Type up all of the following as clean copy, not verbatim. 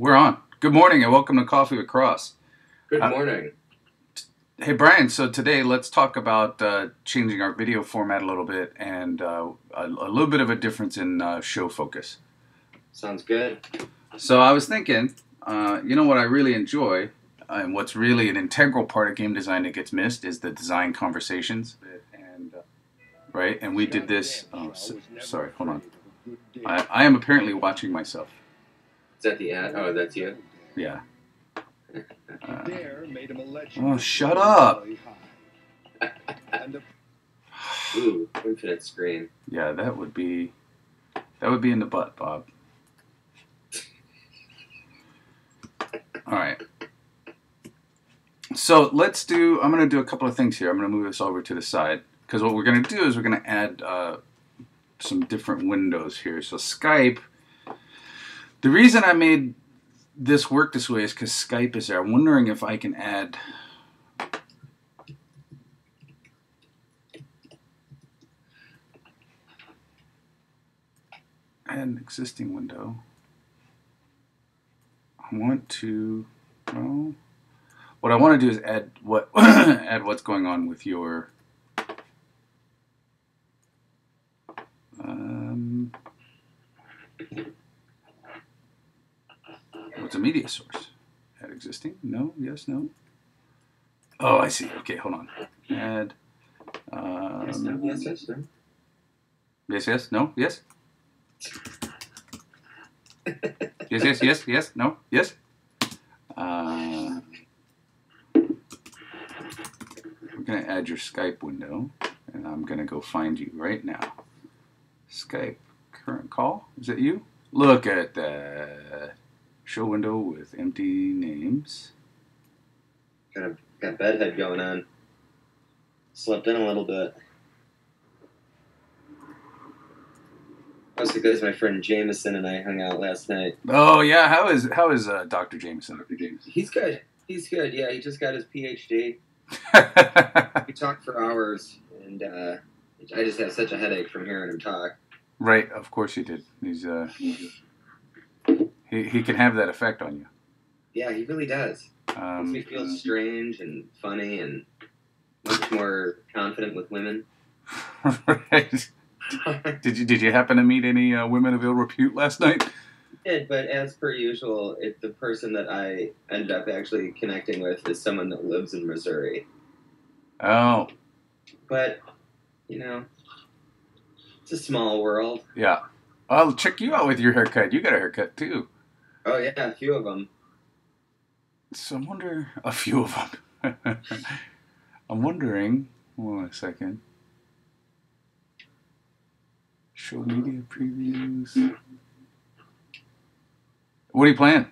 We're on. Good morning and welcome to Coffee with Cross. Good morning. Hey Brian, so today let's talk about changing our video format a little bit and a little bit of a difference in show focus. Sounds good. So I was thinking, you know what I really enjoy and what's really an integral part of game design that gets missed is the design conversations. And right, and we did this. Oh, sorry, hold on. I am apparently watching myself. Is that the ad? Oh, that's you? Yeah. Oh, shut up! Ooh, infinite screen. Yeah, that would be in the butt, Bob. All right. So I'm going to do a couple of things here. I'm going to move this over to the side because what we're going to do is we're going to add some different windows here. So Skype. The reason I made this work this way is because Skype is there. I'm wondering if I can add an existing window. I want to, well, what I want to do is add add what's going on with your what's a media source? Add existing? No, yes, no. Oh, I see. Okay, hold on. Add. Yes, no, yes, yes, no. Yes, yes, no, yes. Yes, yes, yes, yes, no, yes. We're going to add your Skype window, and I'm going to go find you right now. Skype, current call. Is that you? Look at that. Show window with empty names. Got bedhead going on. Slept in a little bit. Mostly because my friend Jameson and I hung out last night. Oh yeah, how is Dr. Jameson? He's good. He's good. Yeah, he just got his PhD. We talked for hours, and I just had such a headache from hearing him talk. Right, of course he did. He's he can have that effect on you. Yeah, he really does. Makes me feel strange and funny and much more confident with women. Right. Did you happen to meet any women of ill repute last night? I did, but as per usual, the person that I ended up actually connecting with is someone that lives in Missouri. Oh. But, you know, it's a small world. Yeah. I'll check you out with your haircut. You got a haircut too. Oh yeah, a few of them. So I wonder, a few of them. I'm wondering, hold on a second. Show media previews. What are you playing?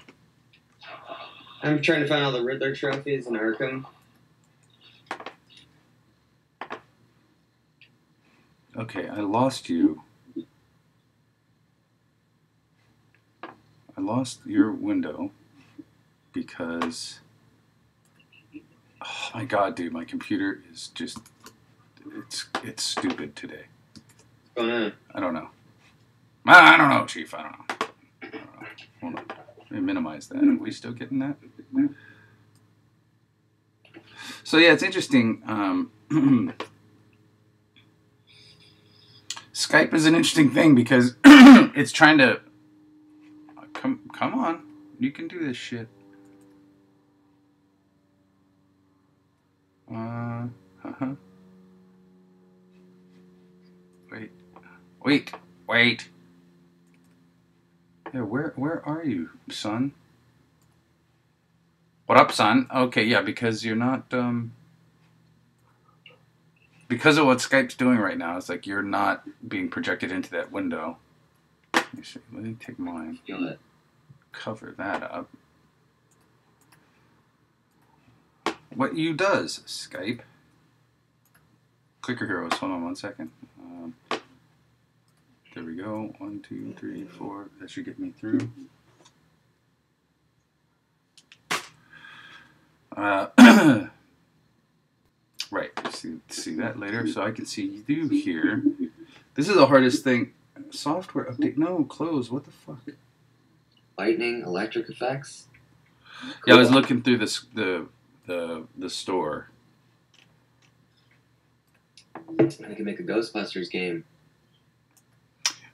I'm trying to find all the Riddler trophies in Arkham. Okay, I lost you. I lost your window because, oh my god, dude, my computer is just, it's stupid today. What's going on? I don't know. I don't know, Chief. I don't know. Hold on. Let me minimize that. Are we still getting that? So yeah, it's interesting. Skype is an interesting thing because it's trying to come on, you can do this shit. Wait. Yeah, where are you, son? What up, son? Okay, yeah, because you're not because of what Skype's doing right now, it's like you're not being projected into that window. Let me take mine. Cover that up. What you does, Skype. Clicker Heroes, hold on one second. There we go. 1, 2, 3, 4. That should get me through. Right. See that later. So I can see you here. This is the hardest thing. Software update. No, close. What the fuck? Lightning, electric effects. Cool. Yeah, I was looking through the store. I could make a Ghostbusters game.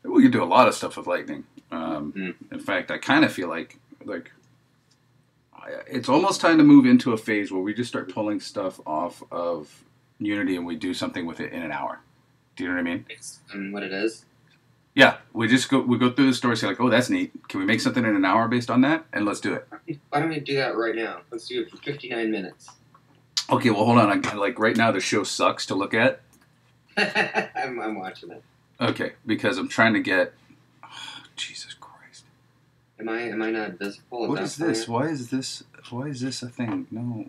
We could do a lot of stuff with lightning. In fact, I kind of feel like it's almost time to move into a phase where we just start pulling stuff off of Unity and we do something with it in an hour. Do you know what I mean? And what it is? Yeah, we go through the store, say like, oh, that's neat. Can we make something in an hour based on that? And let's do it. Why don't we do that right now? Let's do it for 59 minutes. Okay, well, hold on. Like right now, the show sucks to look at. I'm watching it. Okay, because I'm trying to get. Oh, Jesus Christ! Am I not visible? What is this? Why is this a thing? No.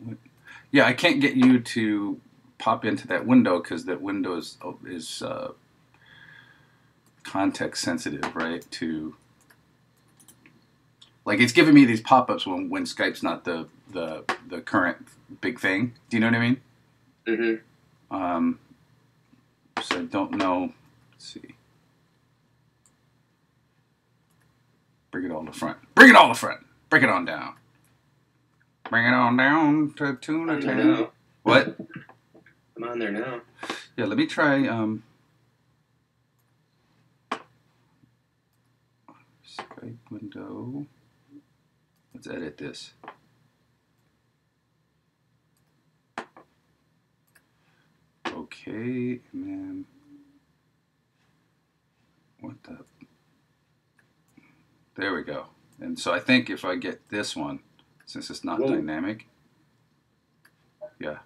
Yeah, I can't get you to pop into that window because that window is context sensitive, right? To like it's giving me these pop-ups when Skype's not the current big thing. Do you know what I mean? Mm-hmm. So I don't know. Let's see. Bring it all to front. Bring it all to front. Bring it on down. Bring it on down to tuna town. What? I'm on there now. Yeah, let me try. Skype window. Let's edit this. Okay, and then what the? There we go. And so I think if I get this one, since it's not dynamic, yeah,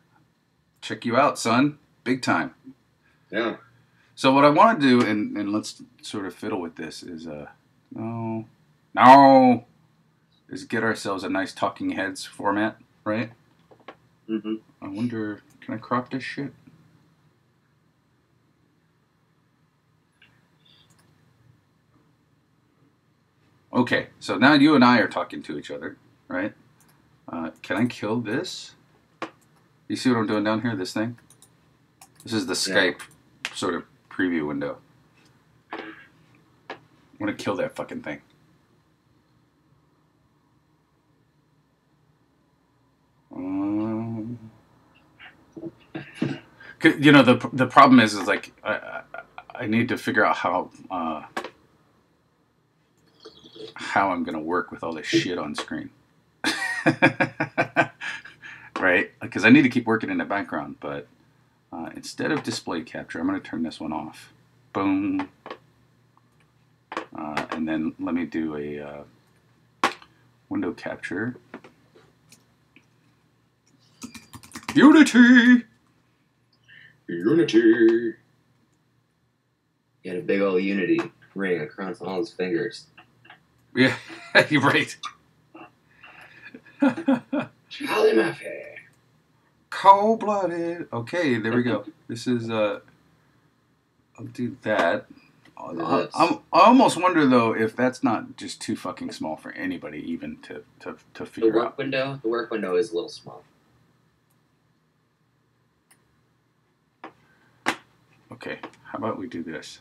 check you out, son, big time. Yeah. So what I want to do, and let's sort of fiddle with this, is no, is get ourselves a nice Talking Heads format, right? Mm-hmm. I wonder, can I crop this shit? Okay, so now you and I are talking to each other, right? Can I kill this? You see what I'm doing down here, this thing? This is the Skype sort of preview window. I'm going to kill that fucking thing. You know, the problem is like, I need to figure out how I'm going to work with all this shit on screen. Right? Because I need to keep working in the background, but instead of display capture, I'm going to turn this one off. Boom. And then let me do a window capture. Unity! Unity! He had a big old Unity ring across all his fingers. Yeah, you're right. Charlie Murphy. Cold-blooded. Okay, there we go. This is, I'll do that. I almost wonder, though, if that's not just too fucking small for anybody even to figure out. The work window is a little small. Okay, how about we do this?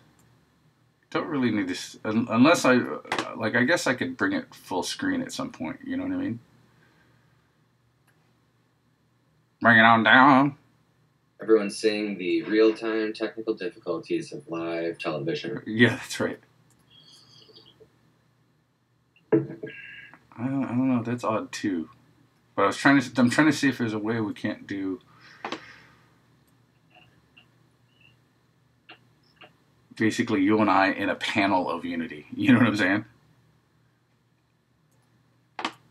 Don't really need this, unless I guess I could bring it full screen at some point, you know what I mean? Bring it on down. Everyone's seeing the real-time technical difficulties of live television. Yeah, that's right. I don't know, that's odd too. But I'm trying to see if there's a way we can't do basically you and I in a panel of Unity. You know what I'm saying?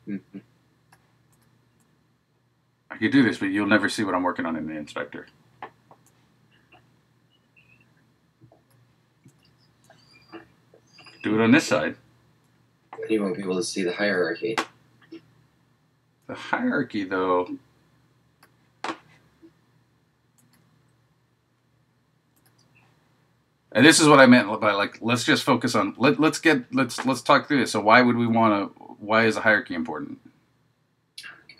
Mm-hmm. I could do this, but you'll never see what I'm working on in the inspector. Do it on this side. You won't be able to see the hierarchy. The hierarchy, though. And this is what I meant by like, let's just focus on let's talk through this. So why is a hierarchy important?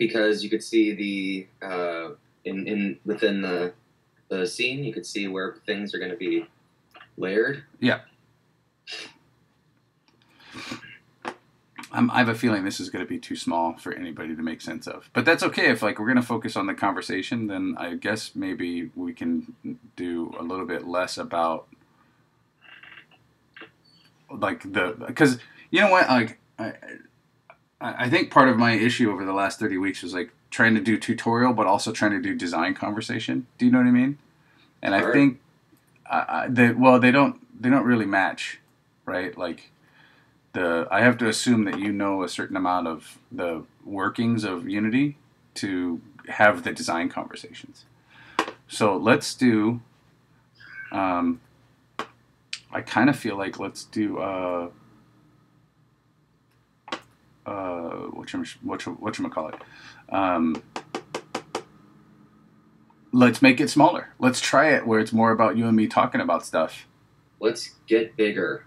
Because you could see the within the scene, you could see where things are going to be layered. Yeah. I have a feeling this is going to be too small for anybody to make sense of. But that's okay. If like we're going to focus on the conversation, then I guess maybe we can do a little bit less about like because you know what, like I think part of my issue over the last 30 weeks was like trying to do tutorial, but also trying to do design conversation. Do you know what I mean? And I think they don't really match, right? Like I have to assume that you know a certain amount of the workings of Unity to have the design conversations. So let's do. I kind of feel like let's do whatchamacallit. Let's make it smaller. Let's try it where it's more about you and me talking about stuff. Let's get bigger.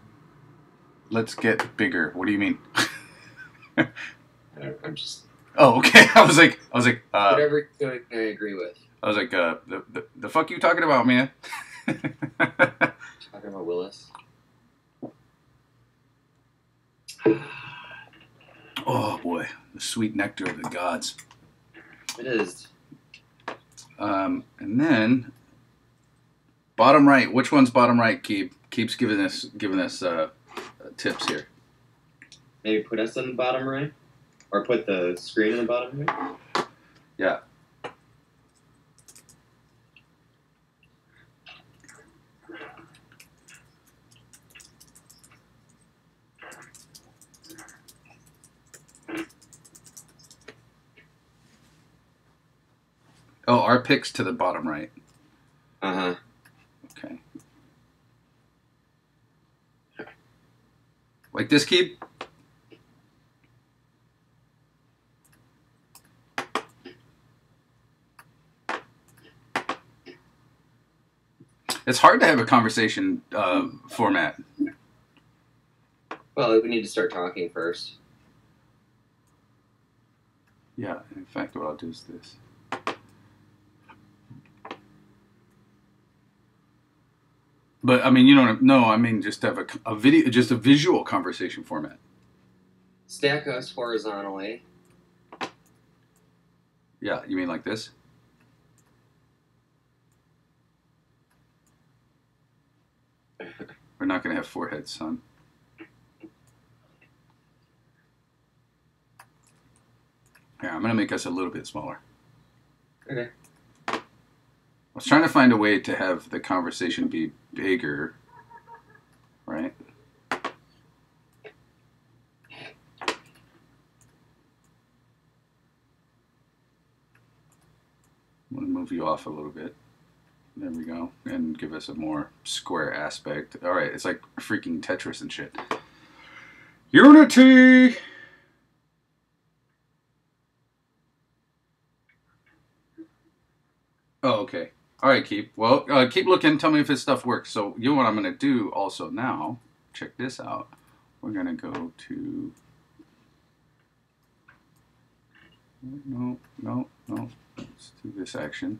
Let's get bigger. What do you mean? I'm just. Oh, okay. I was like. Whatever I agree with. I was like, the fuck you talking about, man? Talking about Willis. Oh boy, the sweet nectar of the gods. It is. And then bottom right. Which one's bottom right? Keeps giving us tips here. Maybe put us in the bottom right, or put the screen in the bottom right. Yeah. Oh, our pick's to the bottom right. Uh-huh. Okay. Like this, Keep? It's hard to have a conversation format. Well, we need to start talking first. Yeah, in fact, what I'll do is this. But I mean, you don't. No, I mean just have a video, just a visual conversation format. Stack us horizontally. Yeah, you mean like this? We're not going to have foreheads, son. Yeah, I'm going to make us a little bit smaller. Okay. I was trying to find a way to have the conversation be bigger, right? I'm going to move you off a little bit. There we go. And give us a more square aspect. All right, it's like freaking Tetris and shit. Unity! Oh, okay. All right, Keep. Well, keep looking. Tell me if this stuff works. So, you know what I'm going to do also now? Check this out. We're going to go to... No. Let's do this action.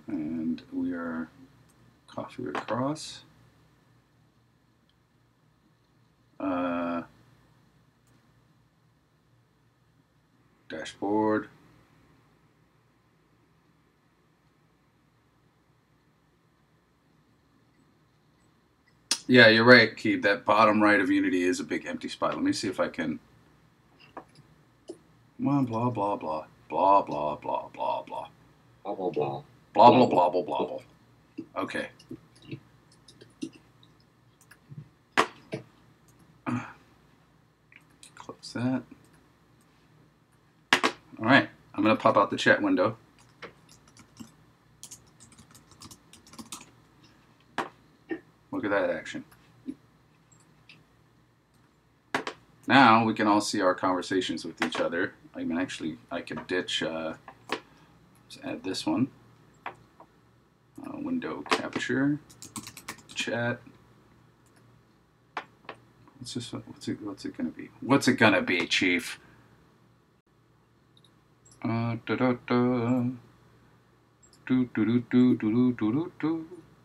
And we are copy across. Dashboard. Yeah, you're right, Keith. That bottom right of Unity is a big empty spot. Let me see if I can. Come on, blah, blah, blah. Blah, blah, blah, blah, blah. Blah, blah, blah. Blah, blah, blah, blah, blah, blah. Okay. Close that. All right. I'm going to pop out the chat window. Look at that action. Now we can all see our conversations with each other. I mean, actually, I could ditch, let's add this one. Window capture, chat. What's it gonna be? What's it gonna be, Chief?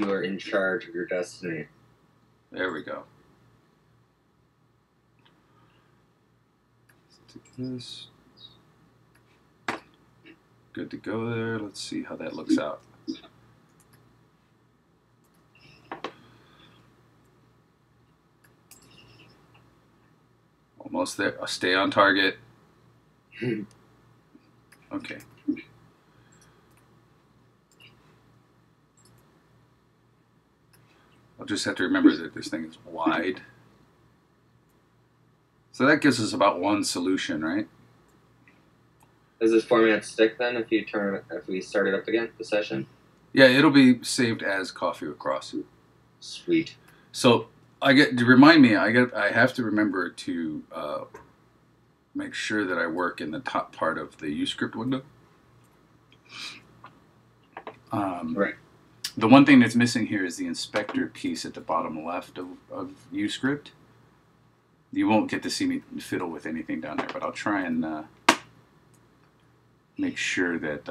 you are in charge of your destiny. There we go. Let's take this. Good to go there. Let's see how that looks out. Almost there. I'll stay on target. Okay. I'll just have to remember that this thing is wide. So that gives us about one solution, right? Does this format stick then if we start it up again, the session? Yeah, it'll be saved as Coffee with Cross. Sweet. So remind me, I have to remember to make sure that I work in the top part of the UScript window. Right. The one thing that's missing here is the inspector piece at the bottom left of UScript. You won't get to see me fiddle with anything down there, but I'll try and make sure that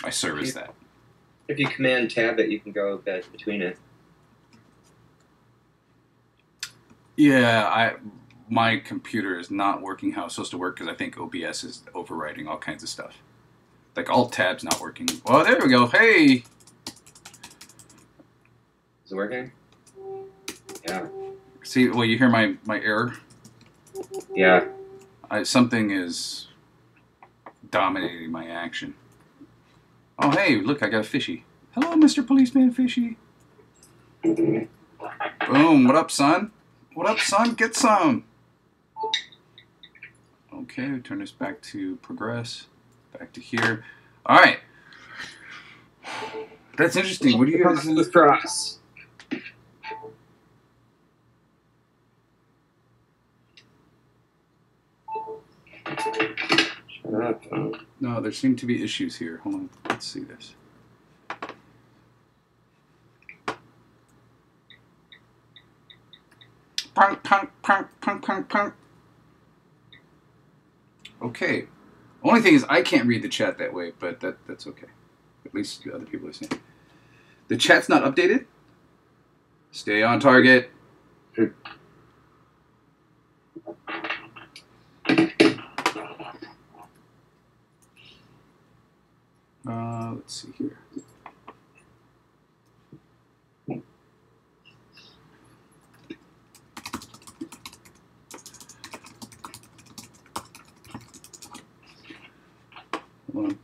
I service that. If you command tab it, you can go back between it. Yeah, my computer is not working how it's supposed to work because I think OBS is overwriting all kinds of stuff. Like Alt-Tab's not working. Well, there we go. Hey! Is it working? Yeah. See, well, you hear my error? Yeah. Something is dominating my action. Oh, hey, look, I got a fishy. Hello, Mr. Policeman Fishy. Boom, what up, son? What up, son? Get some. Okay, we turn this back to progress. Back to here. All right. That's interesting. What do you guys... With Cross. Shut up. No, there seem to be issues here. Hold on. Let's see this. Punk, punk, punk, punk, punk, punk. Okay. Only thing is I can't read the chat that way, but that's okay. At least the other people are saying. The chat's not updated? Stay on target. Let's see here. Hold on.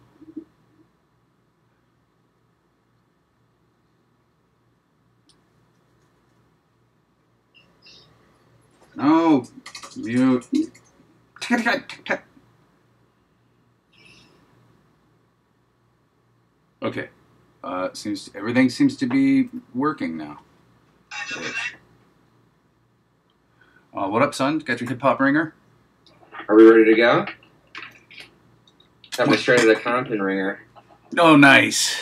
No, mute. Okay. Everything seems to be working now. What up, son? Got your hip hop ringer? Are we ready to go? Got my straight out of Compton ringer. Oh, nice.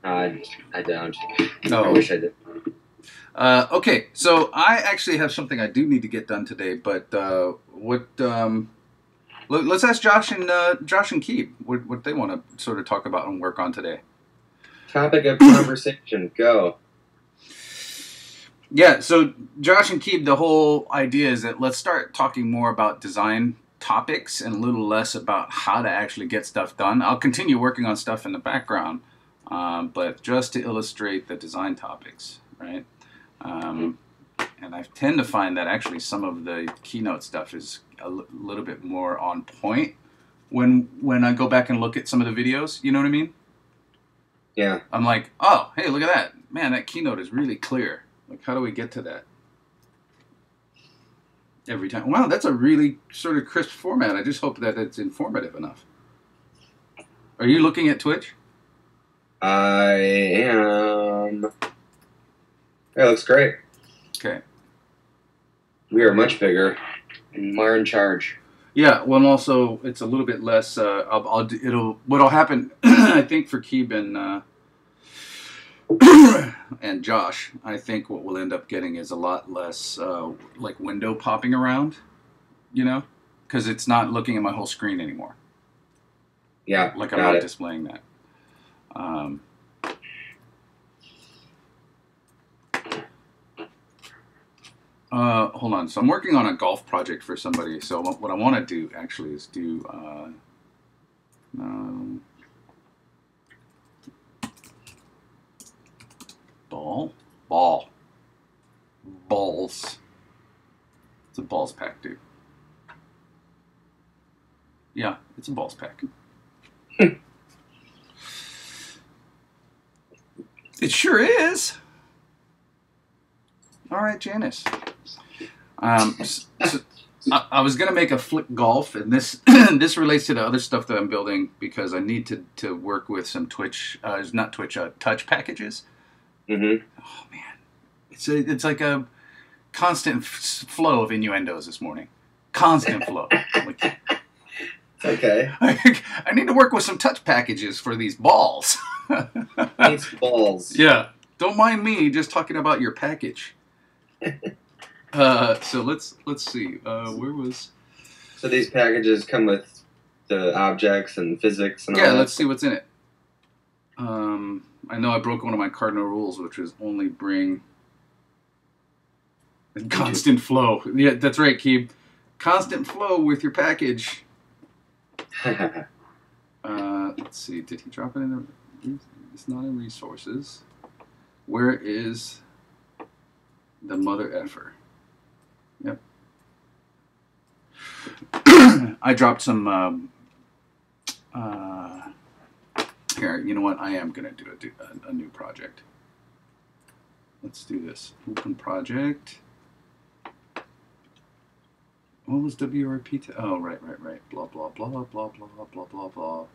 I don't. No. I wish I did. Okay, so I actually have something I do need to get done today, but let's ask Josh and Keeb what they want to sort of talk about and work on today. Topic of conversation, go. Yeah, so Josh and Keeb, the whole idea is that let's start talking more about design topics and a little less about how to actually get stuff done. I'll continue working on stuff in the background, but just to illustrate the design topics, right? And I tend to find that actually some of the keynote stuff is a little bit more on point when I go back and look at some of the videos. You know what I mean? Yeah. I'm like, oh, hey, look at that. Man, that keynote is really clear. Like, how do we get to that? Every time. Wow, that's a really sort of crisp format. I just hope that it's informative enough. Are you looking at Twitch? I am. Yeah, looks great. Okay. We are much bigger and more in charge. Yeah, well, and also it's a little bit less. What'll happen, I think, for Keeb and Josh, I think what we'll end up getting is a lot less like window popping around, you know, because it's not looking at my whole screen anymore. Yeah, like I'm not displaying that. Hold on. So I'm working on a golf project for somebody. So what I want to do actually is do um, ball, balls. It's a balls pack, dude. Yeah, it's a balls pack. It sure is. All right, Janice. So I was gonna make a flick golf, and this this relates to the other stuff that I'm building because I need to work with some Twitch, not Twitch, touch packages. Mm-hmm. Oh man, it's like a constant flow of innuendos this morning. Constant flow. Like, Okay. I need to work with some touch packages for these balls. These balls. Yeah, don't mind me just talking about your package. So let's see. Where was? So these packages come with the objects and physics and all Yeah, that? let's see what's in it. I know I broke one of my cardinal rules, which was only bring constant flow. Yeah, that's right, Keeb. Constant flow with your package. Let's see. Did he drop it in the? It's not in resources. Where is the mother effer? Yep. I dropped some. Here, you know what? I am gonna do a new project. Let's do this. Open project. What was WRP? Oh, right. Blah, blah, blah, blah, blah, blah, blah, blah.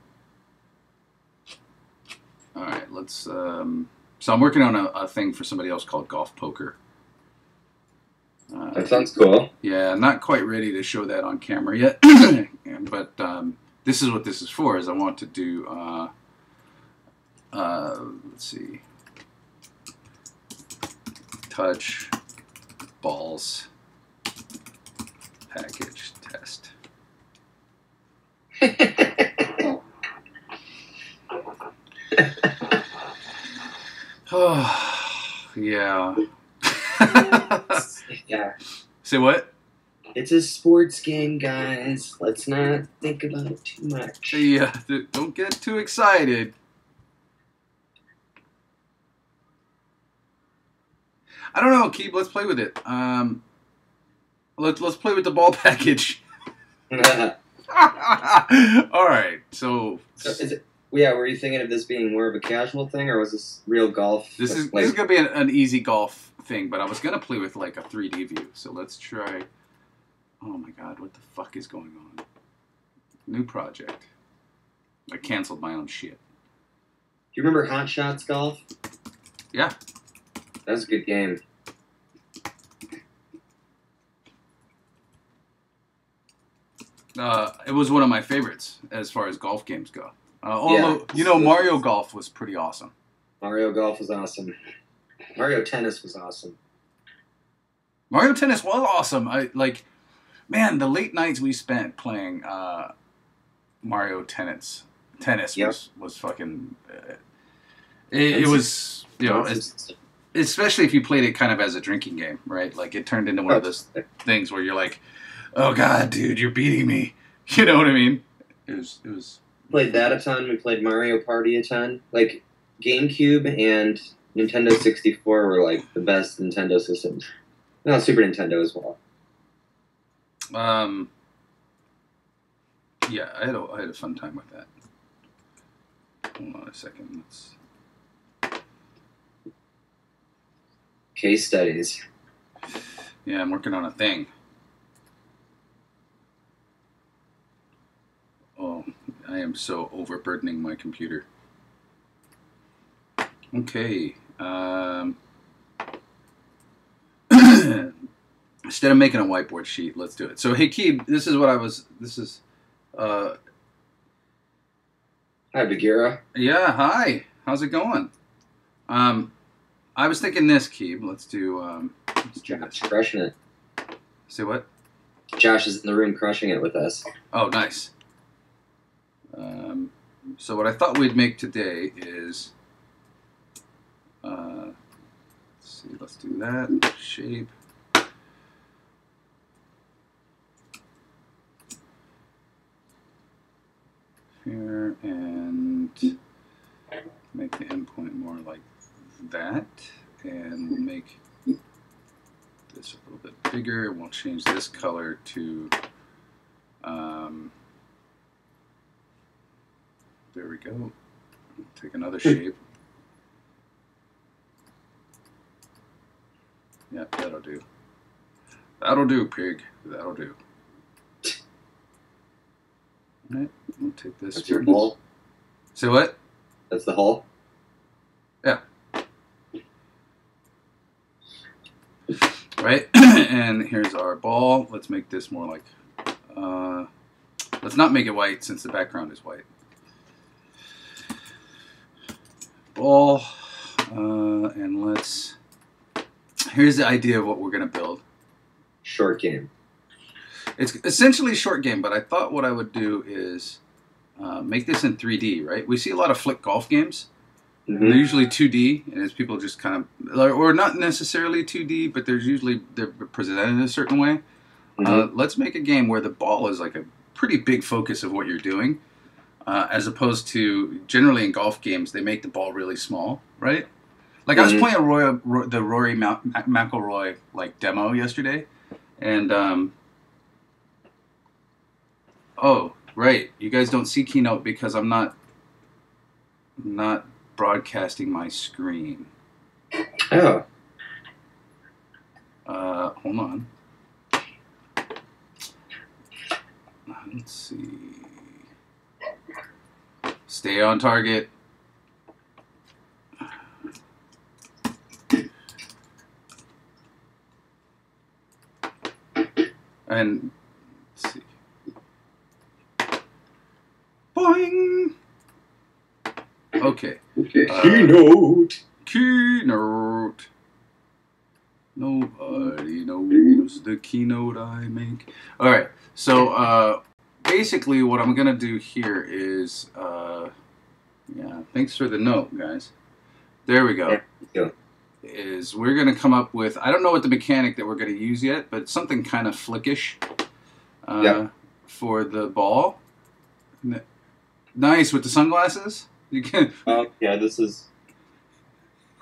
All right, let's... so I'm working on a thing for somebody else called Golf Poker. That sounds cool. Yeah, I'm not quite ready to show that on camera yet. But this is what this is for, is I want to do... let's see. Touch balls package test. Oh, yeah. Yeah. Say what? It's a sports game, guys. Let's not think about it too much. Yeah, don't get too excited. I don't know, Keeb. Let's play with it. Let's play with the ball package. All right. So is it? Yeah. Were you thinking of this being more of a casual thing, or was this real golf? This is gonna be an easy golf thing, but I was gonna play with like a 3D view. So let's try. Oh my God! What the fuck is going on? New project. I canceled my own shit. Do you remember Hot Shots Golf? Yeah. That was a good game. It was one of my favorites as far as golf games go. Although, Mario Golf was pretty awesome. Mario Golf was awesome. Mario Tennis was awesome. Mario Tennis was awesome. Man, the late nights we spent playing Mario Tennis was fucking... it was, especially if you played it kind of as a drinking game, right? Like, it turned into one of those things where you're like, oh God, dude, you're beating me. You know what I mean? It was. Played that a ton. We played Mario Party a ton. Like GameCube and Nintendo 64 were like the best Nintendo systems. No, Super Nintendo as well. Yeah, I had a fun time with that. Hold on a second. Case studies. Yeah, I'm working on a thing. Oh, I am so overburdening my computer. Okay. Instead of making a whiteboard sheet, let's do it. So, hey, Keeb, this is. Hi, Bagheera. Yeah, hi. How's it going? I was thinking this, Keeb. Let's do Josh crushing it. Say what? Josh is in the room crushing it with us. Oh, nice. So what I thought we'd make today is, let's see, let's do that, shape, like that, and we'll make this a little bit bigger. We'll change this color to, there we go. Take another shape. Yeah, that'll do. That'll do, pig. That'll do. All right, we'll take this. That's your hull? Say what? That's the hull? Yeah. Right, and here's our ball. Let's make this more like, let's not make it white since the background is white. Ball, and let's, here's the idea of what we're going to build. Short game. It's essentially a short game, but I thought what I would do is make this in 3D, right? We see a lot of flick golf games. Mm-hmm. They're usually 2D, and as people just kind of, or not necessarily 2D, but there's usually, they're presented in a certain way. Mm-hmm. Let's make a game where the ball is like a pretty big focus of what you're doing, as opposed to, generally in golf games, they make the ball really small, right? Like I was playing the Rory McIlroy like demo yesterday, and oh, right, you guys don't see Keynote because I'm not broadcasting my screen. Oh. Hold on. Let's see. Stay on target. And let's see. Boing. Okay. Keynote. Keynote. Nobody knows the keynote I make. All right. So basically, what I'm gonna do here is, yeah. Thanks for the note, guys. There we go. Yeah. Is we're gonna come up with, I don't know what the mechanic that we're gonna use yet, but something kind of flickish for the ball. Nice with the sunglasses. You can. Oh yeah, this is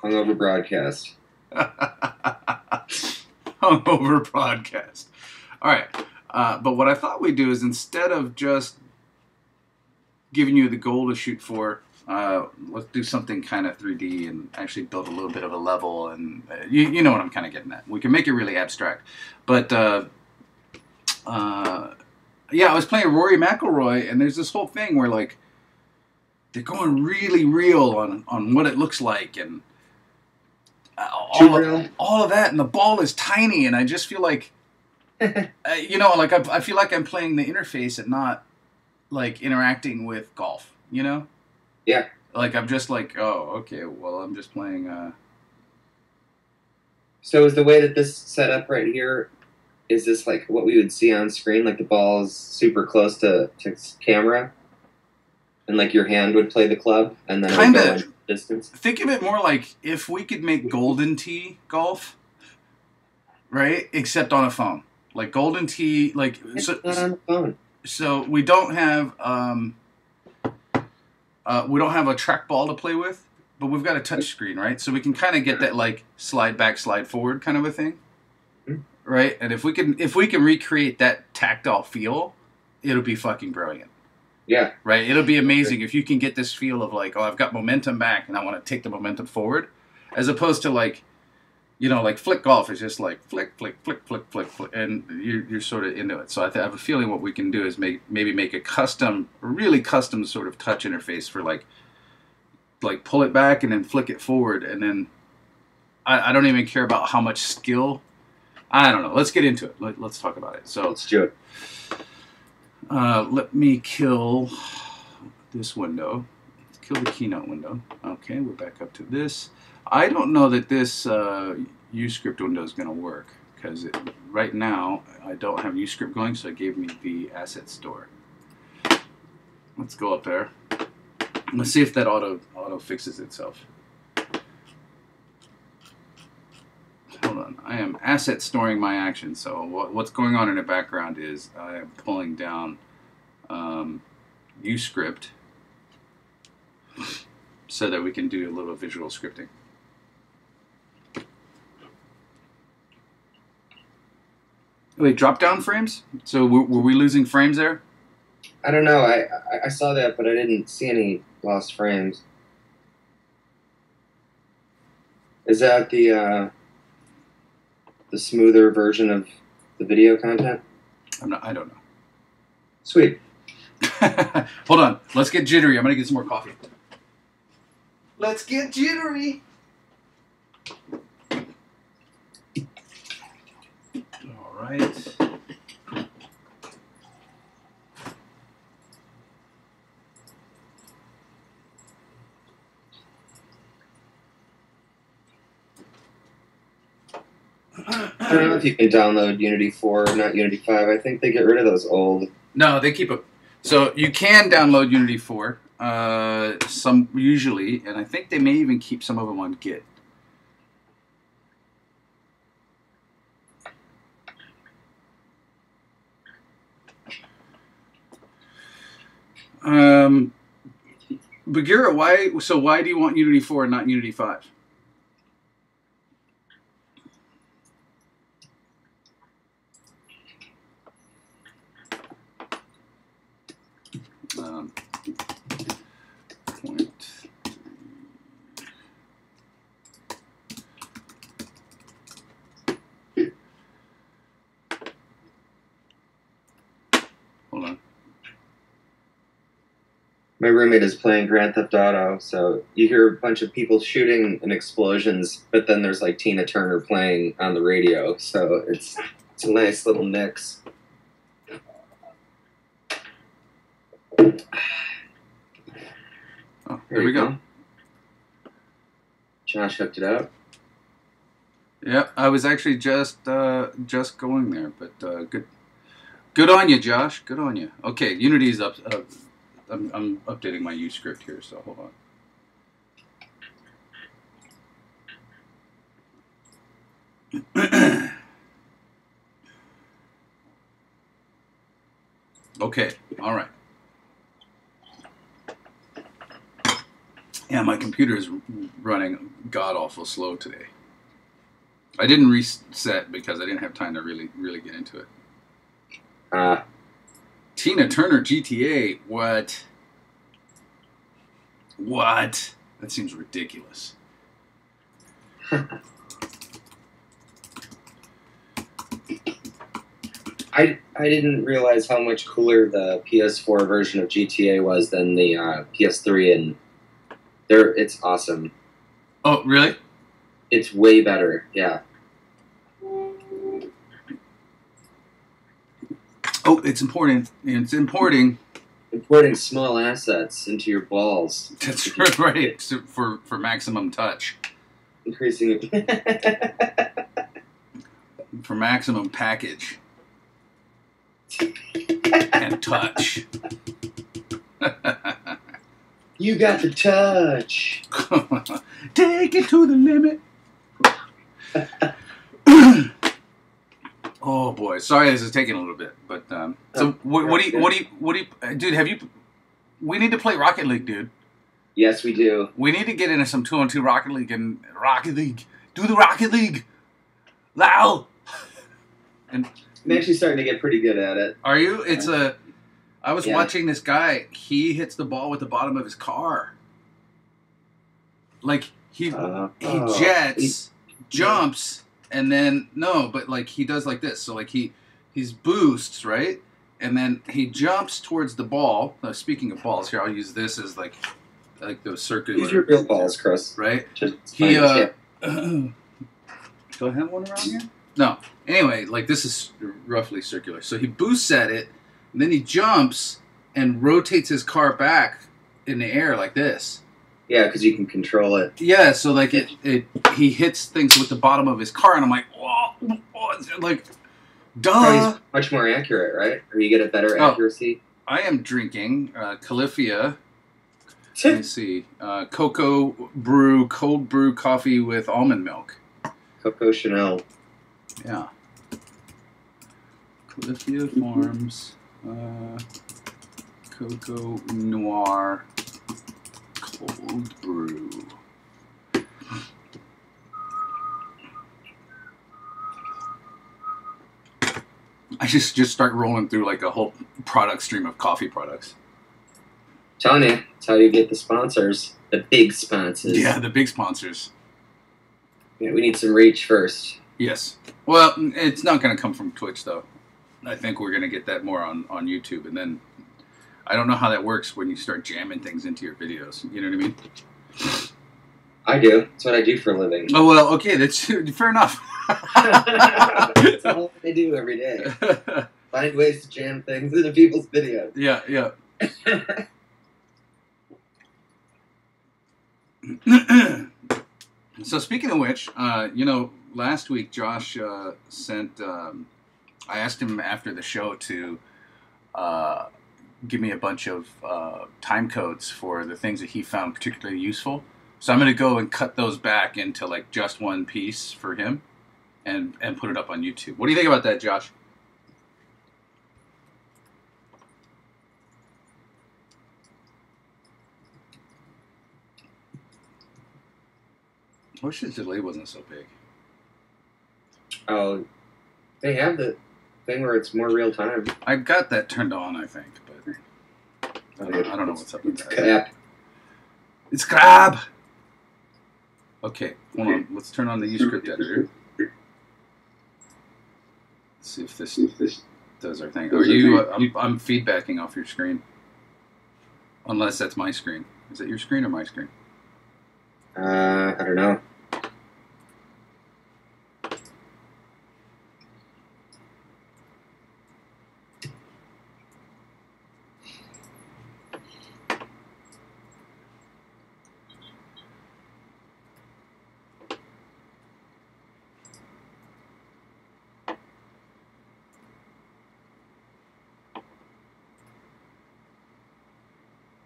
hungover broadcast. Hungover broadcast. All right, but what I thought we'd do is instead of just giving you the goal to shoot for, let's do something kind of 3D and actually build a little bit of a level, and you know what I'm kind of getting at. We can make it really abstract, but yeah, I was playing Rory McIlroy, and there's this whole thing where like they're going really real on what it looks like, and all of that, and the ball is tiny, and I just feel like, you know, like I feel like I'm playing the interface and not like interacting with golf, you know? Yeah. Like I'm just like, oh, okay, well, I'm just playing. So is the way that this is set up right here, is this like what we would see on screen, like the ball is super close to camera, and like your hand would play the club, and then kind it would go of in distance? Think of it more like if we could make Golden Tee golf, right? Except on a phone, like Golden Tee, like It's not on the phone. So we don't have a trackball to play with, but we've got a touch screen, right? So we can kind of get that like slide back, slide forward kind of a thing, right? And if we can recreate that tactile feel, it'll be fucking brilliant. Yeah. Right? It'll be amazing if you can get this feel of like, oh, I've got momentum back and I want to take the momentum forward, as opposed to like, you know, like flick golf is just like flick, flick, flick, flick, flick, flick, and you're sort of into it. So I have a feeling what we can do is maybe make a really custom sort of touch interface for like pull it back and then flick it forward, and then I don't even care about how much skill. I don't know. Let's get into it. Let's talk about it. So Let's do it. let me kill this window. Let's kill the Keynote window. Okay, we're back up to this. I don't know that this UScript window is going to work because right now I don't have UScript going, so it gave me the asset store. Let's go up there. Let's see if that auto fixes itself. Hold on. I am asset storing my action. So what's going on in the background is I am pulling down UScript. so that we can do a little visual scripting. Wait, drop down frames? So were we losing frames there? I don't know. I saw that, but I didn't see any lost frames. Is that the smoother version of the video content? I don't know. Sweet. Hold on. Let's get jittery. I'm gonna get some more coffee. Let's get jittery. All right. I don't know if you can download Unity 4 not Unity 5. I think they get rid of those old. No, they keep a. So you can download Unity 4, some usually, and I think they may even keep some of them on Git. Bagheera, why? So why do you want Unity 4 and not Unity 5? Point. Hold on. My roommate is playing Grand Theft Auto, so you hear a bunch of people shooting and explosions, but then there's like Tina Turner playing on the radio, so it's a nice little mix. Oh, there we go. Josh hooked it up. Yeah, I was actually just going there, but good on you, Josh. Good on you. Okay, Unity's up. I'm updating my U script here, so hold on. Okay, all right. Yeah, my computer is running god-awful slow today. I didn't reset because I didn't have time to really get into it. Tina Turner GTA, what? What? That seems ridiculous. I didn't realize how much cooler the PS4 version of GTA was than the PS3, and it's awesome. Oh, really? It's way better, yeah. Oh, it's important. It's importing. Importing small assets into your balls. That's right. For maximum touch. Increasing it. For maximum package. And touch. You got the touch. Take it to the limit. Oh boy, sorry this is taking a little bit, but so what do you, dude? We need to play Rocket League, dude. Yes, we do. We need to get into some 2-on-2 Rocket League and Rocket League. Do the Rocket League, Lal. And I'm actually starting to get pretty good at it. Are you? I was watching this guy. He hits the ball with the bottom of his car. Like he jets, jumps. And then but like he does like this. So like he's boosts, right? And then he jumps towards the ball. Now, speaking of balls, here I'll use this as like those circular. Use your real balls, Chris. Right? Do I have one around here? No. Anyway, like this is roughly circular. So he boosts at it, and then he jumps and rotates his car back in the air like this. Yeah, because you can control it. Yeah, so like he hits things with the bottom of his car, and I'm like, whoa, like, duh. Probably much more accurate, right? Or you get a better accuracy. I am drinking Califia. Let me see, cocoa brew, cold brew coffee with almond milk. Coco Chanel. Yeah. Califia Farms, Cocoa Noir. Cold brew. I just start rolling through like a whole product stream of coffee products. Telling you, that's how you get the sponsors, the big sponsors. Yeah, the big sponsors. Yeah, we need some reach first. Yes. Well, it's not going to come from Twitch though. I think we're going to get that more on YouTube, and then I don't know how that works when you start jamming things into your videos. You know what I mean? I do. That's what I do for a living. Oh well, okay, that's fair enough. That's all I do every day. Find ways to jam things into people's videos. Yeah, yeah. So speaking of which, last week Josh sent. I asked him after the show to give me a bunch of time codes for the things that he found particularly useful. So I'm going to go and cut those back into like just one piece for him, and put it up on YouTube. What do you think about that, Josh? I wish the delay wasn't so big. Oh, they have the thing where it's more real time. I got that turned on, I think, but I don't know what's up with that. Crap. It's crap! Okay, hold on. Let's turn on the UScript editor. Let's see if this does our thing. Are you? I'm feedbacking off your screen. Unless that's my screen. Is that your screen or my screen? I don't know.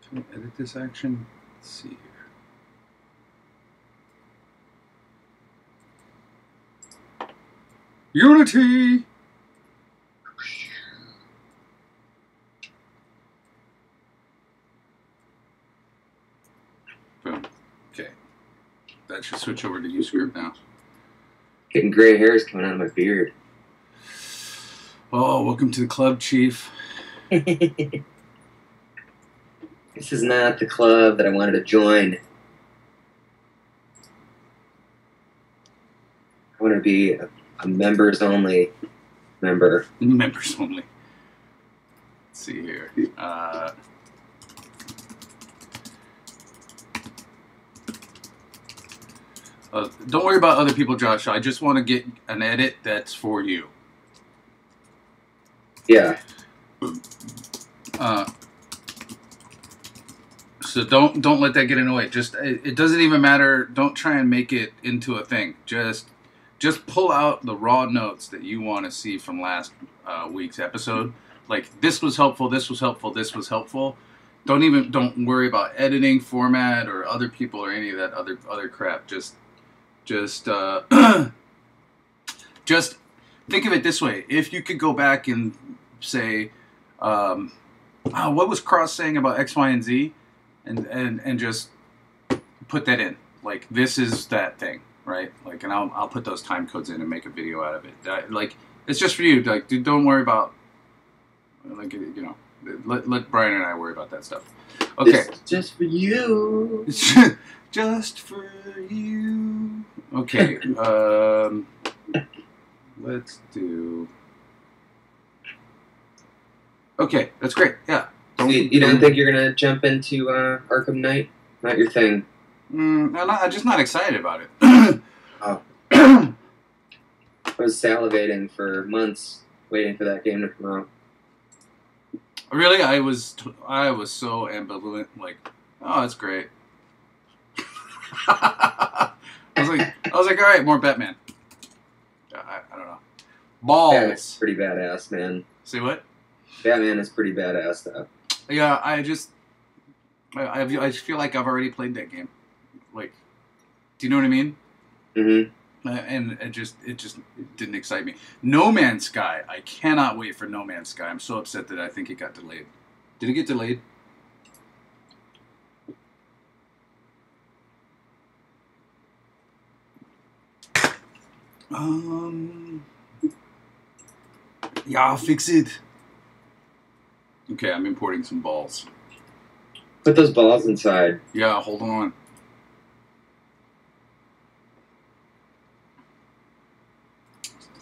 Can we edit this action? Let's see here. Unity! Boom. Okay. That should switch over to UScript now. Getting gray hairs coming out of my beard. Oh, welcome to the club, Chief. This is not the club that I wanted to join. I want to be a members only member. Members only. Let's see here. Don't worry about other people, Josh. I just want to get an edit that's for you. Yeah. So don't let that get in the way. Just it doesn't even matter. Don't try and make it into a thing. Just pull out the raw notes that you want to see from last week's episode. Like, this was helpful. This was helpful. This was helpful. Don't worry about editing, format, or other people or any of that other crap. Just think of it this way. If you could go back and say, what was Cross saying about X, Y, and Z? And just put that in. Like, this is that thing, right? Like, and I'll put those time codes in and make a video out of it. Like, it's just for you. Like, dude, don't worry about, like, you know, let Brian and I worry about that stuff. Okay. It's just for you. Just for you. Okay. Let's do. Okay, that's great. Yeah. You don't think you're gonna jump into Arkham Knight? Not your thing. I'm just not excited about it. Oh. I was salivating for months waiting for that game to come out. Really, I was so ambivalent. Like, oh, that's great. I was like, all right, more Batman. I don't know. Balls. Batman's pretty badass, man. Say what? Batman is pretty badass, though. Yeah, I feel like I've already played that game. Like, do you know what I mean? Mm-hmm. And it just didn't excite me. No Man's Sky. I cannot wait for No Man's Sky. I'm so upset that I think it got delayed. Did it get delayed? Yeah, fix it. Okay, I'm importing some balls. Put those balls inside. Yeah, hold on.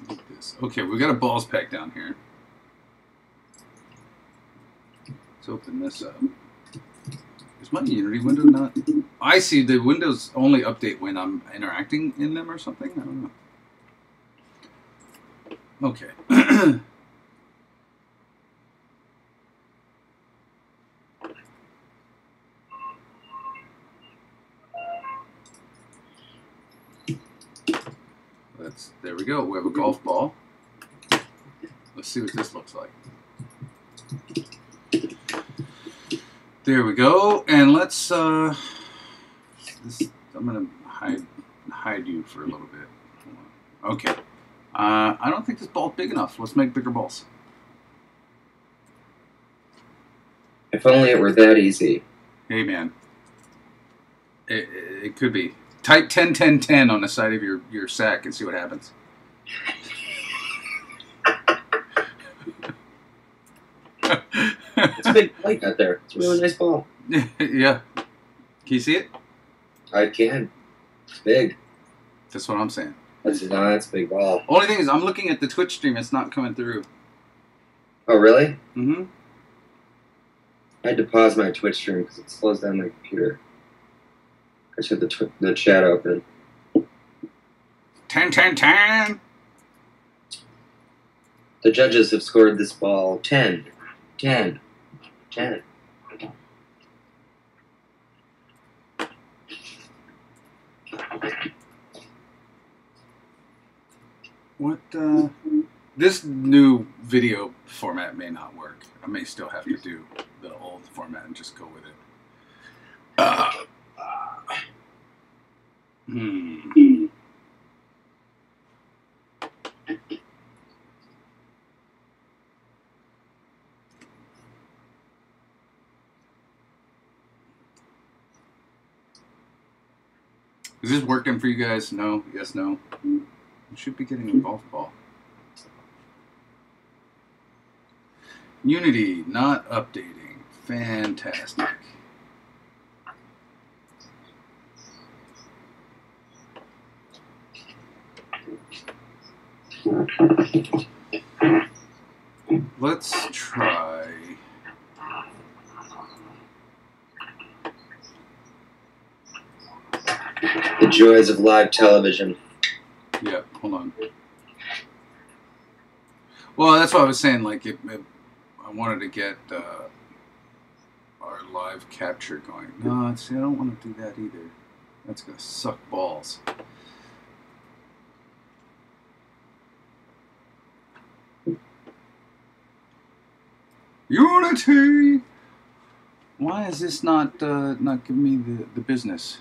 Like this. Okay, we got a balls pack down here. Let's open this up. Is my Unity window not? I see the windows only update when I'm interacting in them or something. I don't know. Okay. There we go. We have a golf ball. Let's see what this looks like. There we go. And let's I'm gonna hide you for a little bit. Okay. I don't think this ball's big enough. Let's make bigger balls. If only it were that easy. Hey man. It could be. Type 10 10 10 on the side of your sack and see what happens. It's a big light out there. It's a really nice ball. Yeah. Can you see it? I can. It's big. That's what I'm saying. That's a big ball. Only thing is, I'm looking at the Twitch stream. It's not coming through. Oh, really? Mm-hmm. I had to pause my Twitch stream because it slows down my computer. I just had the chat open. 10 10 10. The judges have scored this ball 10, 10, 10. What, this new video format may not work. I may still have to do the old format and just go with it. Is this working for you guys? No? Yes, no? You should be getting a golf ball. Unity not updating. Fantastic. Let's try. The joys of live television. Yeah, hold on. Well, that's what I was saying. Like, I wanted to get our live capture going. No, see, I don't want to do that either. That's gonna suck balls. Unity. Why is this not giving me the business?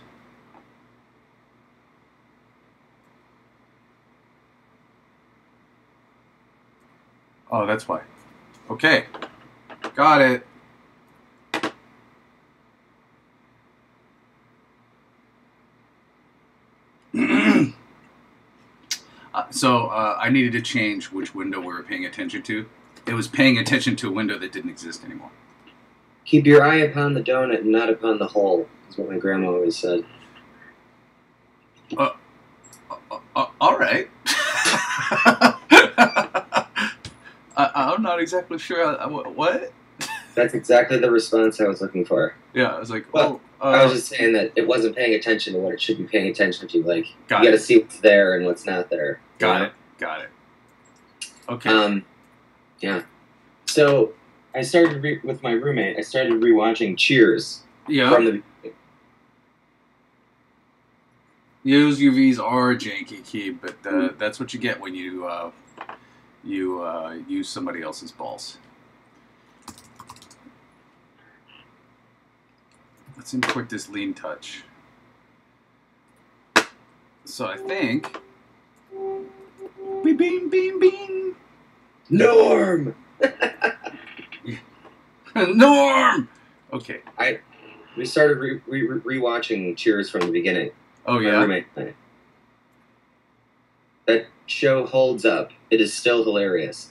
Oh, that's why. Okay. Got it. So I needed to change which window we were paying attention to. It was paying attention to a window that didn't exist anymore. Keep your eye upon the donut and not upon the hole, is what my grandma always said. All right. I'm not exactly sure. What? That's exactly the response I was looking for. Yeah, I was like, well, I was just saying that it wasn't paying attention to what it should be paying attention to. Like, you got to see what's there and what's not there. Got it. Okay. Yeah. So I started with my roommate. I started rewatching Cheers. Yeah. From the beginning. Use UVs are janky, key, but that's what you get when you use somebody else's balls. Let's import this Lean Touch. So I think. Beam, beam, beam, beam. Norm. Norm. Okay. We started rewatching Cheers from the beginning. Oh yeah. My roommate and I. show holds up, it is still hilarious.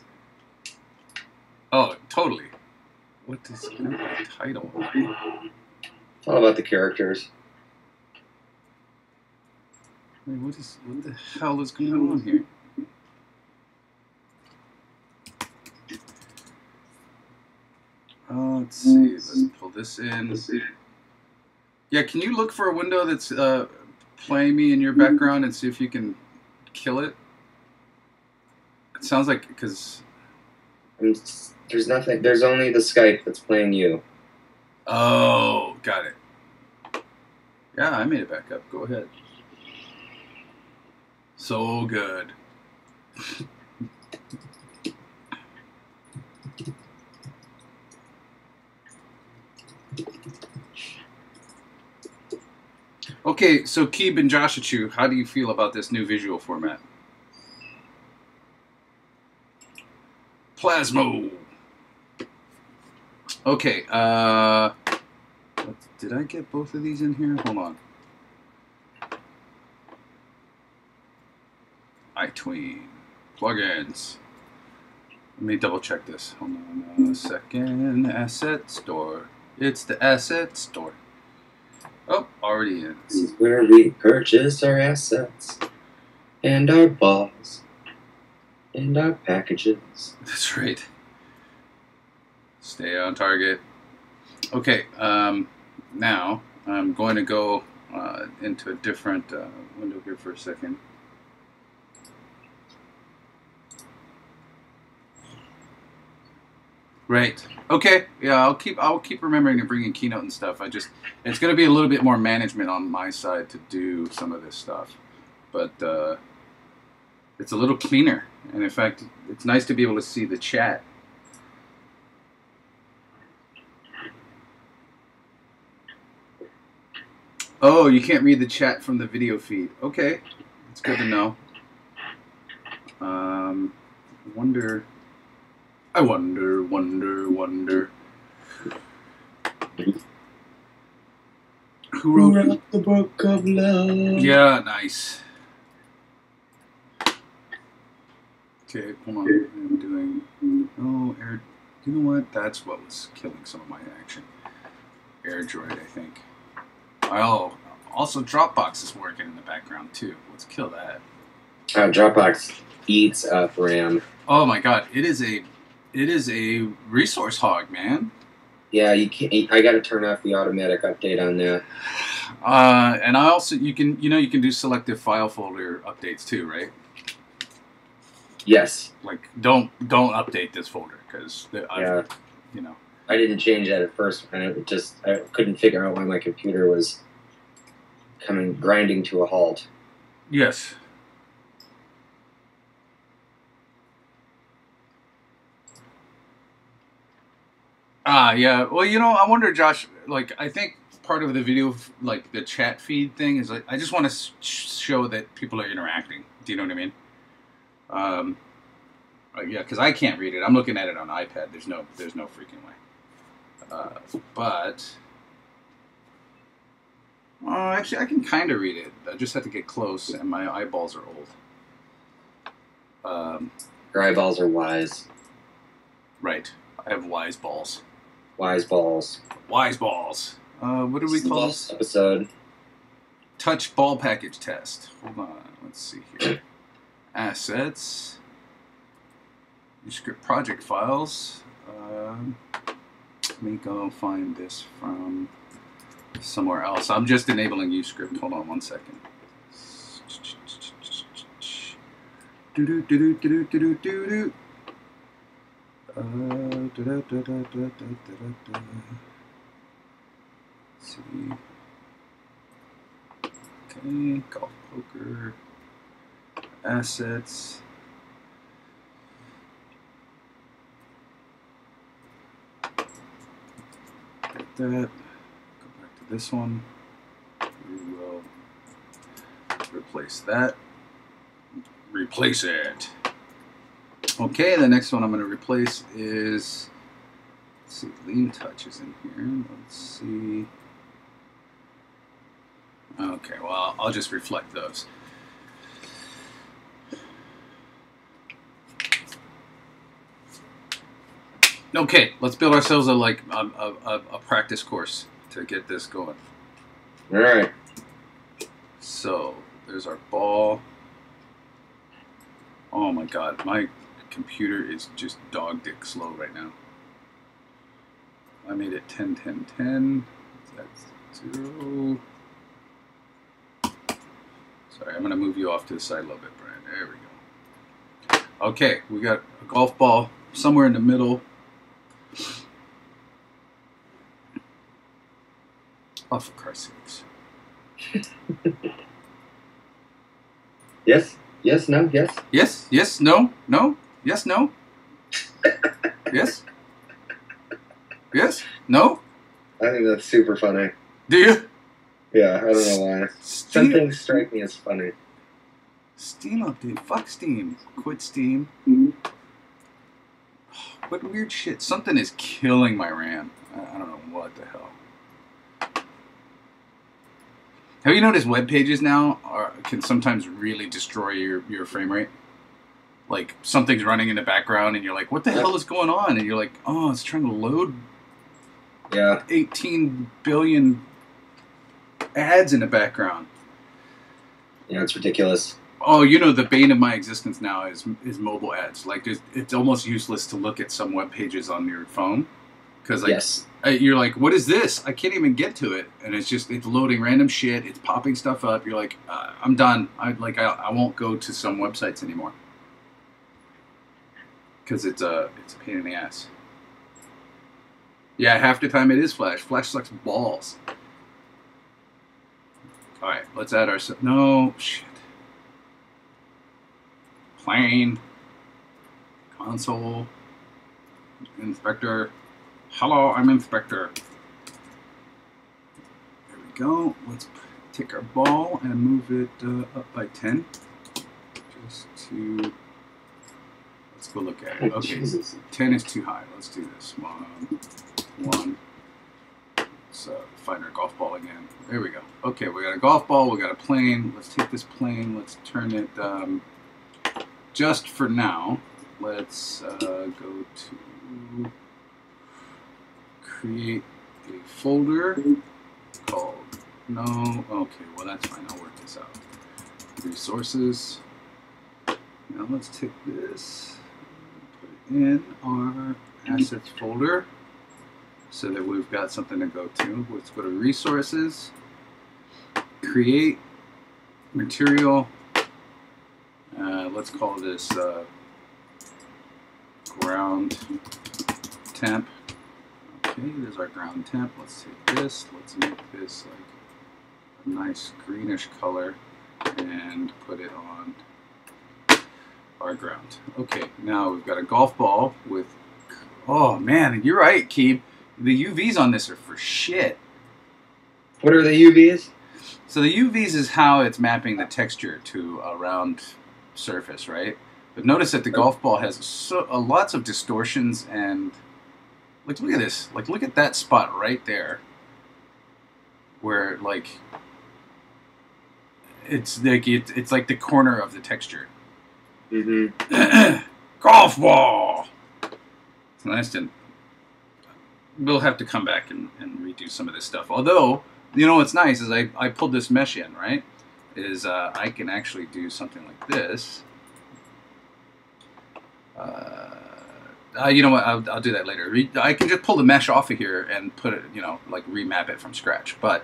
Oh, totally. What is the title? It's all about the characters. Wait, what the hell is going on here? Let's see. Let's pull this in. Yeah, can you look for a window that's playing me in your background and see if you can kill it? It sounds like because There's nothing. There's only the Skype that's playing you. Oh, got it. Yeah, I made it back up. Go ahead. So good. Okay, so Keeb and Joshichu, how do you feel about this new visual format? Plasmo. Okay, did I get both of these in here? Hold on. iTween. Plugins. Let me double check this. Hold on a second. Asset store. It's the asset store. Oh, already in. This is where we purchase our assets and our balls and our packages. That's right. Stay on target. Okay, now I'm going to go into a different window here for a second. Right. Okay. Yeah, I'll keep remembering to bring in Keynote and stuff. It's going to be a little bit more management on my side to do some of this stuff, but it's a little cleaner. And in fact, it's nice to be able to see the chat. Oh, you can't read the chat from the video feed. Okay, it's good to know. I wonder. Who wrote the book of love? Yeah, nice. Okay, hold on. I'm doing. Oh, air. You know what? That's what was killing some of my action. AirDroid, I think. Oh, also Dropbox is working in the background too. Let's kill that. Dropbox eats up RAM. Oh my god, it is a resource hog, man. Yeah, you can't. I got to turn off the automatic update on that. And I also you can do selective file folder updates too, right? Yes. Like don't update this folder because Yeah. You know. I didn't change that at first, and I couldn't figure out why my computer was grinding to a halt. Yes. Yeah. Well, I wonder, Josh. Like, I think part of the video, like the chat feed thing, is like I just want to show that people are interacting. Do you know what I mean? Yeah, because I can't read it. I'm looking at it on iPad. There's no freaking way. But actually, I can kind of read it. I just have to get close, and my eyeballs are old. Your eyeballs are wise. Right. I have wise balls. Wise balls. Wise balls. What do we call this episode? Touch ball package test. Hold on. Let's see here. Assets. Script project files. Let me go find this from somewhere else. I'm just enabling UScript. Hold on one second. Let's see. Okay, golf poker. Assets. Get that. Go back to this one. We will replace that. Replace it. Okay, the next one I'm going to replace is, let's see, Lean Touch is in here. Let's see. Okay, well, I'll just reflect those. Okay, let's build ourselves a practice course to get this going. All right. So there's our ball. Oh my god, my computer is just dog dick slow right now. I made it 10, 10, 10. That's 0. Sorry, I'm going to move you off to the side a little bit, Brian. There we go. Okay, we got a golf ball somewhere in the middle. Oh, for Christ's sakes. Yes, yes, no, yes. Yes, yes, no, no, yes, no. Yes. Yes, no. I think that's super funny. Do you? Yeah, I don't know why. Some things strike me as funny. Steam update. Fuck Steam. Quit Steam. What weird shit. Something is killing my RAM. I don't know what the hell. Have you noticed web pages now can sometimes really destroy your frame rate? Like something's running in the background and you're like, what the hell is going on? And you're like, oh, it's trying to load 18 billion ads in the background. Yeah, it's ridiculous. Oh, you know, the bane of my existence now is mobile ads. Like, it's almost useless to look at some web pages on your phone. Because, like, yes. You're like, what is this? I can't even get to it. And it's loading random shit. It's popping stuff up. You're like, I'm done. I won't go to some websites anymore. Because it's a pain in the ass. Yeah, half the time it is Flash. Flash sucks balls. Alright, let's add our... No, shit. Plane. Console. Inspector. Hello, I'm Inspector. There we go. Let's take our ball and move it up by 10. Just to... Let's go look at it. Okay, 10 is too high. Let's do this. One. Let's find our golf ball again. There we go. Okay, we got a golf ball. We got a plane. Let's take this plane. Let's turn it... just for now, let's go to create a folder called okay, well that's fine, I'll work this out. Resources. Now let's take this, put it in our assets folder so that we've got something to go to. Let's go to resources, create material. Let's call this ground temp. Okay, there's our ground temp. Let's take this. Let's make this like a nice greenish color and put it on our ground. Okay, now we've got a golf ball with... Oh man, you're right, Keeb. The UVs on this are for shit. What are the UVs? So the UVs is how it's mapping the texture to a round surface, right? But notice that the golf ball has lots of distortions and like look at this, like look at that spot right there where like it's like it's like the corner of the texture. Golf ball. It's nice to... We'll have to come back and redo some of this stuff. Although, you know what's nice is I pulled this mesh in, right? Is I can actually do something like this. You know what? I'll do that later. I can just pull the mesh off of here and put it, you know, like remap it from scratch. But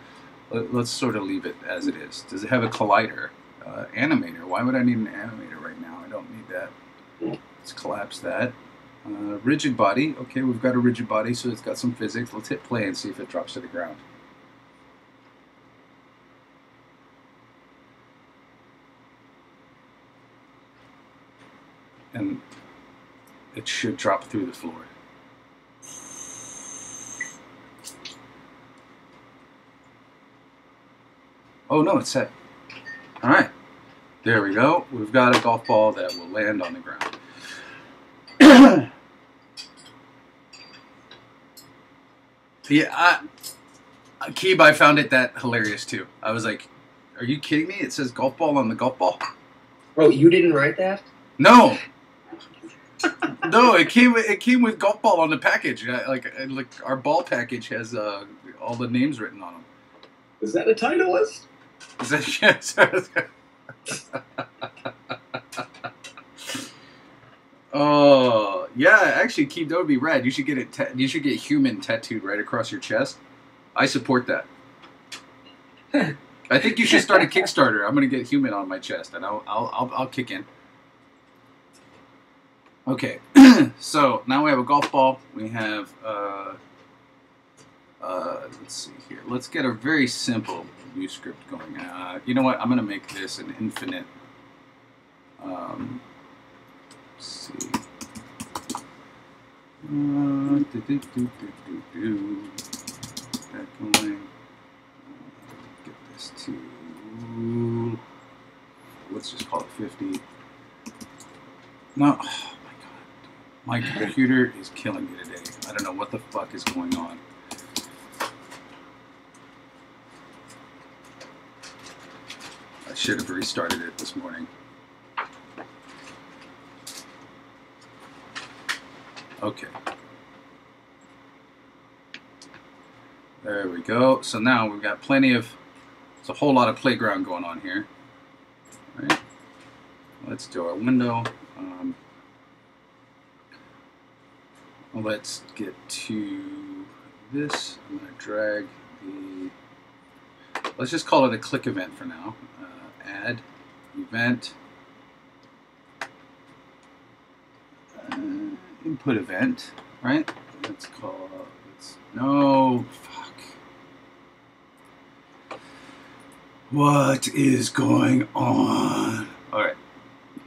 let's sort of leave it as it is. Does it have a collider? Animator. Why would I need an animator right now? I don't need that. Let's collapse that. Rigid body. Okay, we've got a rigid body, so it's got some physics. Let's hit play and see if it drops to the ground. And it should drop through the floor. Oh no, it's set. All right, there we go. We've got a golf ball that will land on the ground. Yeah, Keeb, I found it that hilarious too. I was like, are you kidding me? It says golf ball on the golf ball. Oh, you didn't write that? No. No, it came with golf ball on the package. Like our ball package has all the names written on them. Is that a Titleist? Is that yes? Oh yeah, actually, Keith, that would be rad. You should get it. You should get human tattooed right across your chest. I support that. I think you should start a Kickstarter. I'm gonna get human on my chest, and I'll kick in. Okay, so now we have a golf ball. We have let's see here. Let's get a very simple view script going. You know what? I'm gonna make this an infinite. Let's see. That going. Get this to. Let's just call it 50. No, oh my god. My computer is killing me today. I don't know what the fuck is going on. I should have restarted it this morning. Okay. There we go. So now we've got plenty of, there's a whole lot of playground going on here. All right. Let's do our window. Let's get to this. I'm going to drag the, let's just call it a click event for now. Add event. Input event, right? Let's call it, no, fuck. What is going on? All right,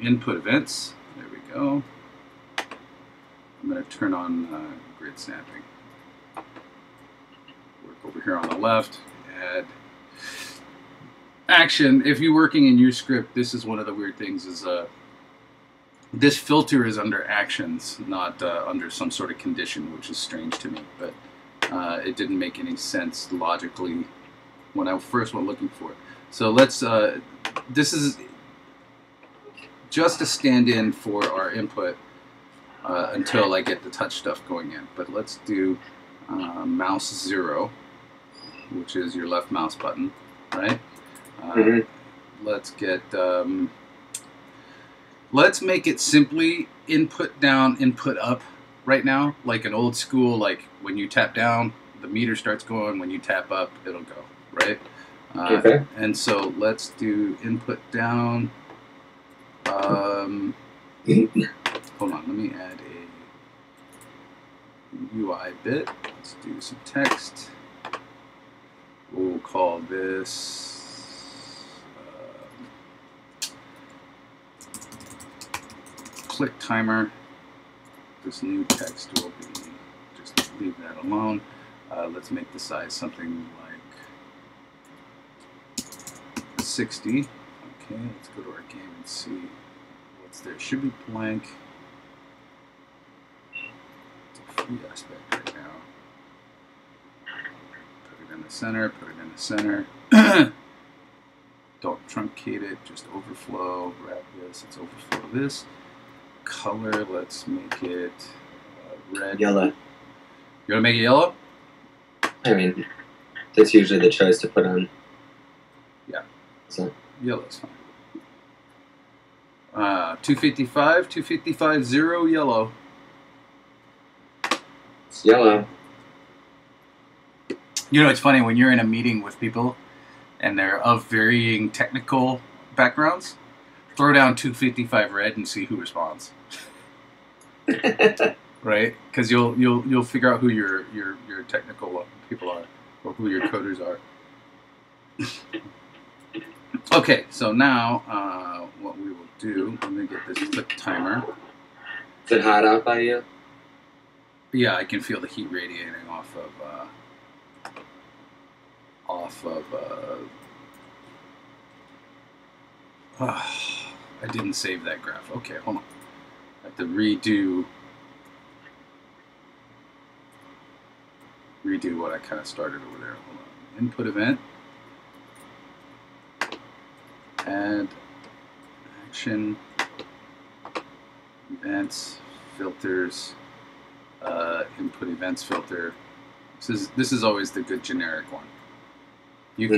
input events, there we go. I'm gonna turn on grid snapping. Work over here on the left, add action. If you're working in your script, this is one of the weird things is this filter is under actions, not under some sort of condition, which is strange to me, but it didn't make any sense logically when I first went looking for it. So let's, this is just a stand-in for our input until I get the touch stuff going in. But let's do mouse 0, which is your left mouse button, right? Let's get, let's make it simply input down, input up right now, like an old school, like when you tap down, the meter starts going, when you tap up, it'll go, right? Okay. And so let's do input down. Hold on, let me add a UI bit. Let's do some text. We'll call this click timer. This new text will be, just leave that alone. Let's make the size something like 60. Okay, let's go to our game and see what's there. Should be blank. It's a free aspect right now. Put it in the center, put it in the center. Don't truncate it, just overflow, wrap this, let's overflow this. Color, let's make it red. Yellow. You want to make it yellow? I mean, that's usually the choice to put on. Yeah. So. Yellow's fine. 255, 255, 0, yellow. It's yellow. You know, it's funny when you're in a meeting with people and they're of varying technical backgrounds. Throw down 255 red and see who responds. Right? Because you'll figure out who your technical people are, or who your coders are. Okay, so now what we will do, let me get this click timer. Is it hot out by you? Yeah, I can feel the heat radiating off of I didn't save that graph. Okay, hold on. I have to redo what I kind of started over there. Hold on. Input event. Add action events filters, input events filter. This is always the good generic one. You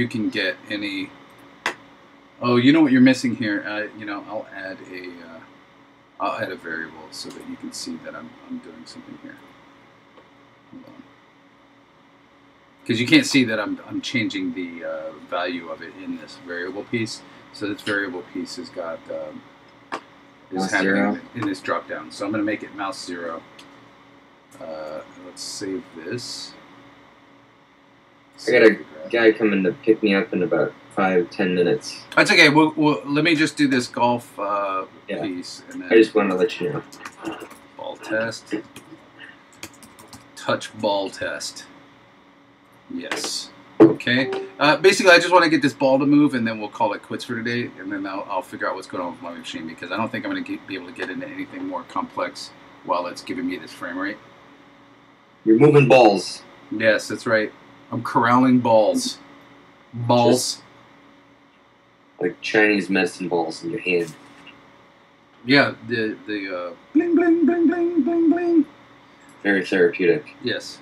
can get any. Oh, you know what you're missing here? You know, I'll add a variable so that you can see that I'm doing something here. Hold on. Because you can't see that I'm changing the value of it in this variable piece. So this variable piece has got is happening in this drop down. So I'm going to make it mouse 0. Let's save this. I got a guy coming to pick me up in about 5-10 minutes. That's okay. Let me just do this golf piece. And then I just want to let you know. Ball test. Touch ball test. Yes. Okay. Basically, I just want to get this ball to move, and then we'll call it quits for today, and then I'll figure out what's going on with my machine, because I don't think I'm going to be able to get into anything more complex while it's giving me this frame rate. You're moving balls. Yes, that's right. I'm corralling balls. Balls. Just like Chinese medicine balls in your hand. Yeah, the bling, bling, bling, bling, bling, bling. Very therapeutic. Yes.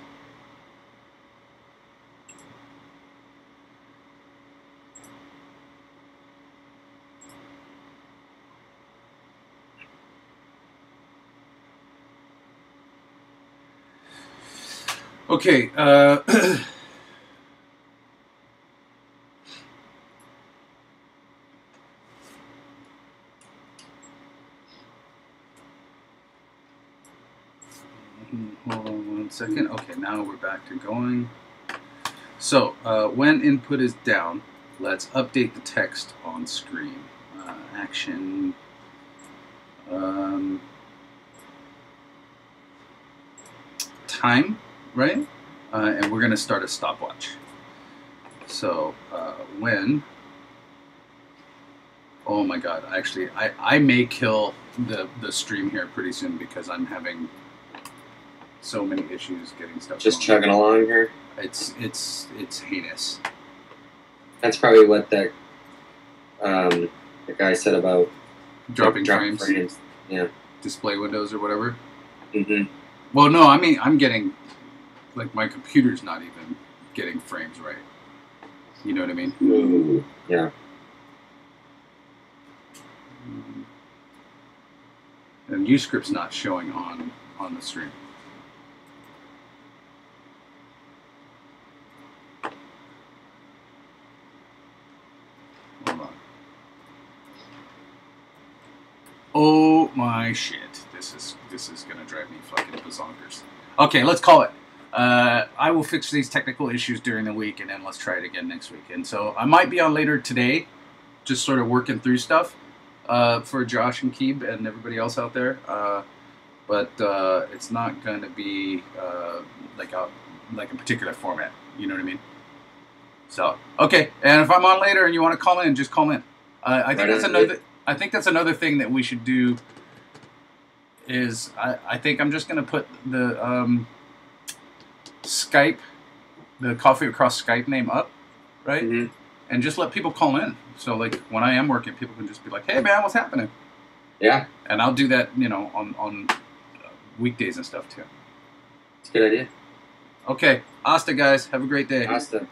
Okay, hold on 1 second. Okay, now we're back to going. So, when input is down, let's update the text on screen. Action. Time, right? And we're going to start a stopwatch. So, when... Oh my god, actually, I may kill the stream here pretty soon because I'm having so many issues getting stuff Just going. chugging along here? It's heinous. That's probably what that the guy said about Dropping frames. Yeah. Display windows or whatever. Mm-hmm. Well, no, I mean, I'm getting... Like, my computer's not even getting frames right. You know what I mean? Ooh, yeah. And Uscript's not showing on the stream. Hold on. Oh my shit. This is gonna drive me fucking bazonkers. Okay, let's call it. I will fix these technical issues during the week, and then let's try it again next week. And so I might be on later today, just sort of working through stuff for Josh and Keeb and everybody else out there. But it's not going to be like a particular format. You know what I mean? So okay, and if I'm on later and you want to call in, just call in. I think that's another thing that we should do. Is I think I'm just going to put the Skype, the Coffee Across Skype name up, right? Mm-hmm. And just let people call in. So, like, when I am working, people can just be like, hey, man, what's happening? Yeah. And I'll do that, you know, on weekdays and stuff, too. It's a good idea. Okay. Asta, guys. Have a great day. Asta.